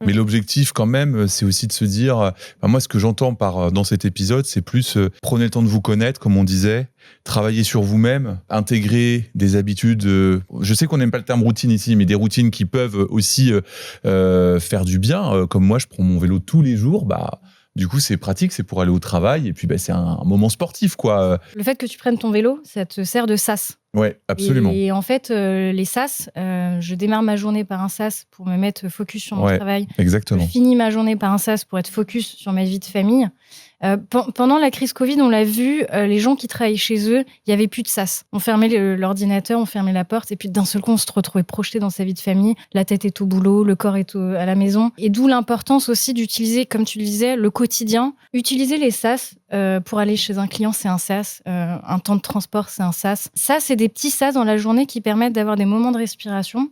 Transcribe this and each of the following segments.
Mais l'objectif, quand même, c'est aussi de se dire... moi, ce que j'entends dans cet épisode, c'est plus prenez le temps de vous connaître, comme on disait, travailler sur vous-même, intégrer des habitudes... je sais qu'on n'aime pas le terme routine ici, mais des routines qui peuvent aussi faire du bien. Comme moi, je prends mon vélo tous les jours, du coup, c'est pratique, c'est pour aller au travail, et puis c'est un moment sportif, quoi. Le fait que tu prennes ton vélo, ça te sert de sas. Ouais, absolument. Et en fait, les sas, je démarre ma journée par un sas pour me mettre focus sur mon travail. Exactement. Je finis ma journée par un sas pour être focus sur ma vie de famille. Pendant la crise Covid, on l'a vu, les gens qui travaillent chez eux, il n'y avait plus de sas. On fermait l'ordinateur, on fermait la porte, et puis d'un seul coup, on se retrouvait projeté dans sa vie de famille. La tête est au boulot, le corps est à la maison. Et d'où l'importance aussi d'utiliser, comme tu le disais, le quotidien. Utiliser les sas pour aller chez un client, c'est un sas. Un temps de transport, c'est un sas. Ça, c'est des petits sas dans la journée qui permettent d'avoir des moments de respiration,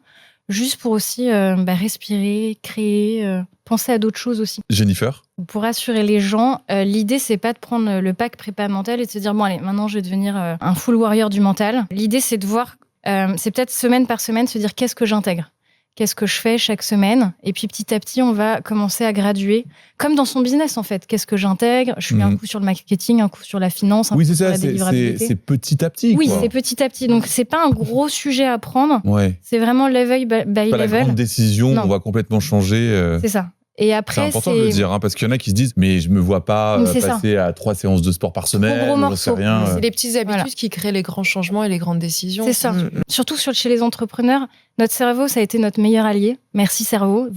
juste pour aussi respirer, créer, penser à d'autres choses aussi. Jennifer ? Pour rassurer les gens, l'idée, c'est pas de prendre le pack prépa mental et de se dire, bon, allez, maintenant, je vais devenir un full warrior du mental. L'idée, c'est de voir, c'est peut-être semaine par semaine, se dire, qu'est-ce que j'intègre ? Qu'est-ce que je fais chaque semaine ? Et puis, petit à petit, on va commencer à graduer. Comme dans son business, en fait. Qu'est-ce que j'intègre ? Je mets un coup sur le marketing, un coup sur la finance, un coup sur la délivrabilité. C'est petit à petit. Oui, c'est petit à petit. Donc, c'est pas un gros sujet à prendre. Ouais. C'est vraiment level by level. Pas la grande décision, on va complètement changer. C'est ça. Et après, c'est important de le dire, parce qu'il y en a qui se disent mais je me vois pas passer à 3 séances de sport par semaine, gros morceau. Rien. C'est les petites habitudes qui créent les grands changements et les grandes décisions. C'est ça. Surtout chez les entrepreneurs, notre cerveau, ça a été notre meilleur allié. Merci cerveau,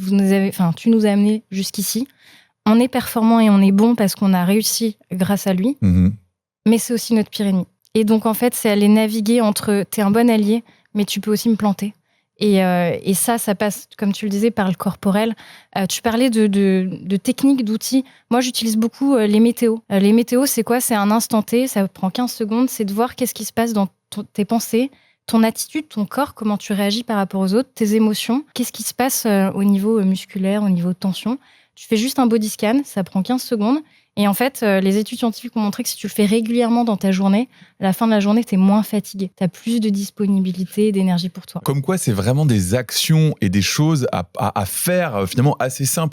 tu nous as amenés jusqu'ici. On est performant et on est bon parce qu'on a réussi grâce à lui, mais c'est aussi notre pire ennemi. Et donc en fait, c'est aller naviguer entre t'es un bon allié, mais tu peux aussi me planter. Et ça passe, comme tu le disais, par le corporel. Tu parlais de techniques, d'outils. Moi, j'utilise beaucoup les météos. Les météos, c'est quoi ? C'est un instant T, ça prend 15 secondes. C'est de voir qu'est-ce qui se passe dans tes pensées, ton attitude, ton corps, comment tu réagis par rapport aux autres, tes émotions. Qu'est-ce qui se passe au niveau musculaire, au niveau de tension ? Tu fais juste un body scan, ça prend 15 secondes. Et en fait, les études scientifiques ont montré que si tu le fais régulièrement dans ta journée, à la fin de la journée, tu es moins fatigué. Tu as plus de disponibilité et d'énergie pour toi. Comme quoi, c'est vraiment des actions et des choses à faire finalement assez simples.